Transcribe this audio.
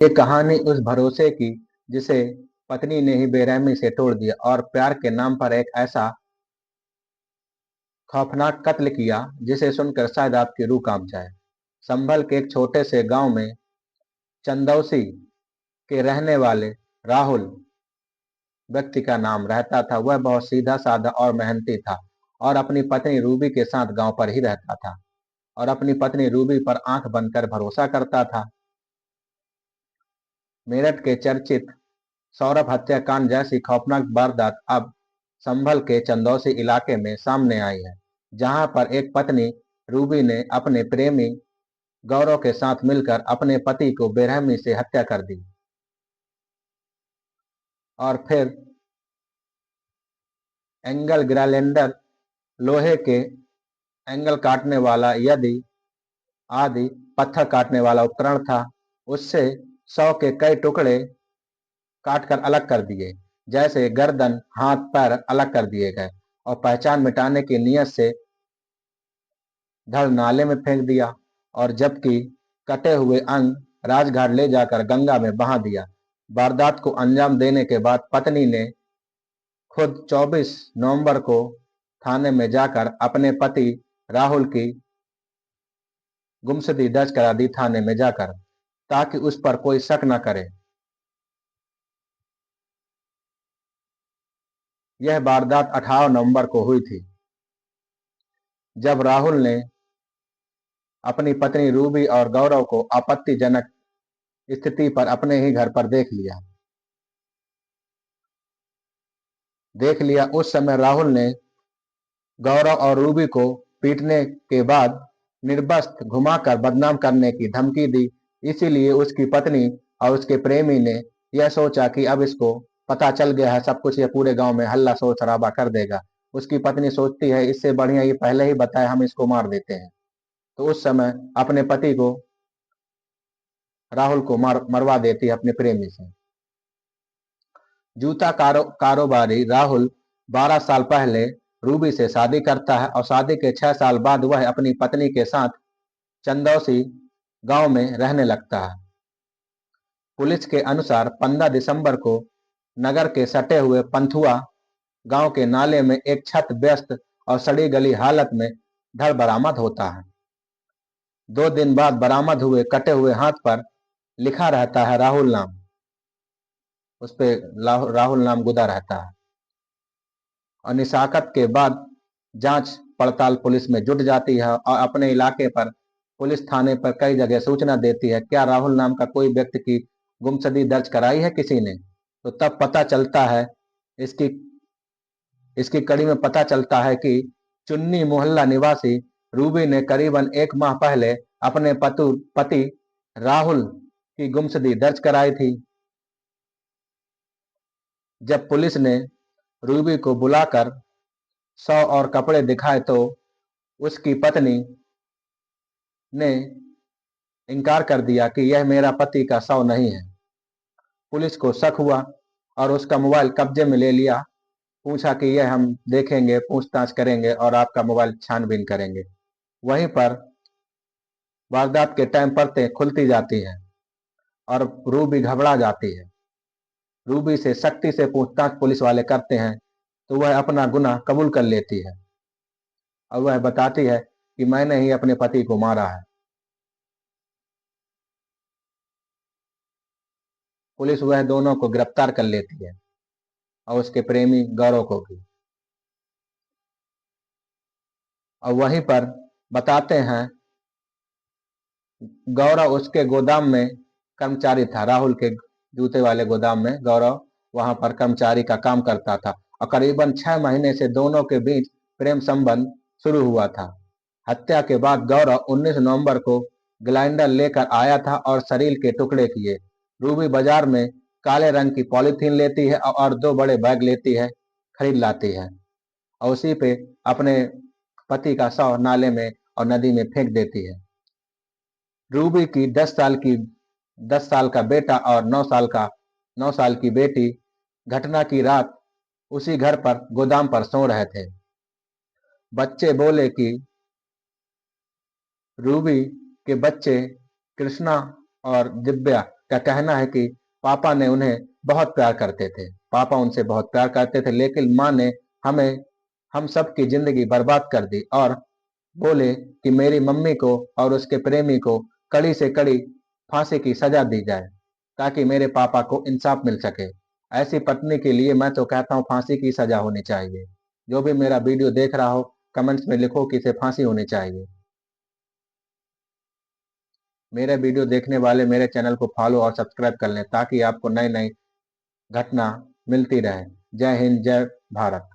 ये कहानी उस भरोसे की जिसे पत्नी ने ही बेरहमी से तोड़ दिया और प्यार के नाम पर एक ऐसा खौफनाक कत्ल किया जिसे सुनकर शायद आपकी रूह कांप जाए। संभल के एक छोटे से गांव में चंदौसी के रहने वाले राहुल व्यक्ति का नाम रहता था। वह बहुत सीधा साधा और मेहनती था और अपनी पत्नी रूबी के साथ गांव पर ही रहता था और अपनी पत्नी रूबी पर आंख बंद कर भरोसा करता था। मेरठ के चर्चित सौरभ हत्याकांड जैसी खौफनाक वारदात अब संभल के चंदौसी इलाके में सामने आई है, जहां पर एक पत्नी रूबी ने अपने प्रेमी गौरव के साथ मिलकर अपने पति को बेरहमी से हत्या कर दी और फिर एंगल ग्राइंडर, लोहे के एंगल काटने वाला यदि आदि पत्थर काटने वाला उपकरण था, उससे 100 के कई टुकड़े काटकर अलग कर दिए, जैसे गर्दन हाथ पैर अलग कर दिए गए और पहचान मिटाने की नीयत से धड़ नाले में फेंक दिया और जबकि कटे हुए अंग राजघाट ले जाकर गंगा में बहा दिया। वारदात को अंजाम देने के बाद पत्नी ने खुद 24 नवंबर को थाने में जाकर अपने पति राहुल की गुमशुदगी दर्ज करा दी थाने में जाकर, ताकि उस पर कोई शक न करे। यह वारदात 18 नवंबर को हुई थी, जब राहुल ने अपनी पत्नी रूबी और गौरव को आपत्तिजनक स्थिति पर अपने ही घर पर देख लिया। उस समय राहुल ने गौरव और रूबी को पीटने के बाद निर्वस्त्र घुमाकर बदनाम करने की धमकी दी। इसीलिए उसकी पत्नी और उसके प्रेमी ने यह सोचा कि अब इसको पता चल गया है सब कुछ, ये पूरे गांव में हल्ला शोर शराबा कर देगा। उसकी पत्नी सोचती है इससे बढ़िया ये पहले ही बताए, हम इसको मार देते हैं। तो उस समय अपने पति को राहुल को मरवा देती है अपने प्रेमी से। जूता कारोबारी राहुल 12 साल पहले रूबी से शादी करता है और शादी के 6 साल बाद वह अपनी पत्नी के साथ चंदौसी गांव में रहने लगता है। पुलिस के अनुसार 15 दिसंबर को नगर के सटे हुए पंथुआ गांव के नाले में एक छत व्यस्त और सड़ी गली हालत में धड़ बरामद होता है। 2 दिन बाद बरामद हुए कटे हुए हाथ पर लिखा रहता है राहुल नाम, उस पे राहुल नाम गुदा रहता है। और निशाकत के बाद जांच पड़ताल पुलिस में जुट जाती है और अपने इलाके पर पुलिस थाने पर कई जगह सूचना देती है, क्या राहुल नाम का कोई व्यक्ति की गुमशुदगी दर्ज कराई है किसी ने। तो तब पता चलता है, इसकी इसकी कड़ी में पता चलता है कि चुन्नी मोहल्ला निवासी रूबी ने करीबन 1 माह पहले अपने पति राहुल की गुमशुदगी दर्ज कराई थी। जब पुलिस ने रूबी को बुलाकर 100 और कपड़े दिखाए तो उसकी पत्नी ने इनकार कर दिया कि यह मेरा पति का 100 नहीं है। पुलिस को शक हुआ और उसका मोबाइल कब्जे में ले लिया। पूछा कि यह हम देखेंगे, पूछताछ करेंगे और आपका मोबाइल छानबीन करेंगे। वहीं पर वारदात के टाइम पर खुलती जाती है और रूबी घबरा जाती है। रूबी से सख्ती से पूछताछ पुलिस वाले करते हैं तो वह अपना गुनाह कबूल कर लेती है और वह बताती है कि मैंने ही अपने पति को मारा है। पुलिस वह दोनों को गिरफ्तार कर लेती है और उसके प्रेमी गौरव को भी। और वहीं पर बताते हैं गौरव उसके गोदाम में कर्मचारी था, राहुल के जूते वाले गोदाम में गौरव वहां पर कर्मचारी का काम करता था और करीबन 6 महीने से दोनों के बीच प्रेम संबंध शुरू हुआ था। हत्या के बाद गौरव 19 नवंबर को ग्राइंडर लेकर आया था और शरीर के टुकड़े किए। रूबी बाजार में काले रंग की पॉलीथीन लेती है और 2 बड़े बैग लेती है, खरीद लाती है और उसी पे अपने पति का शव नाले में और नदी में फेंक देती है। रूबी की 10 साल का बेटा और 9 साल की बेटी घटना की रात उसी घर पर गोदाम पर सो रहे थे। बच्चे बोले कि रूबी के बच्चे कृष्णा और दिव्या का कहना है कि पापा ने उन्हें बहुत प्यार करते थे। पापा उनसे बहुत प्यार करते थे, लेकिन माँ ने हमें हम सबकी जिंदगी बर्बाद कर दी और बोले कि मेरी मम्मी को और उसके प्रेमी को कड़ी से कड़ी फांसी की सजा दी जाए ताकि मेरे पापा को इंसाफ मिल सके। ऐसी पत्नी के लिए मैं तो कहता हूँ फांसी की सजा होनी चाहिए। जो भी मेरा वीडियो देख रहा हो, कमेंट्स में लिखो कि इसे फांसी होनी चाहिए। मेरे वीडियो देखने वाले मेरे चैनल को फॉलो और सब्सक्राइब कर लें ताकि आपको नई नई घटना मिलती रहे। जय हिंद, जय भारत।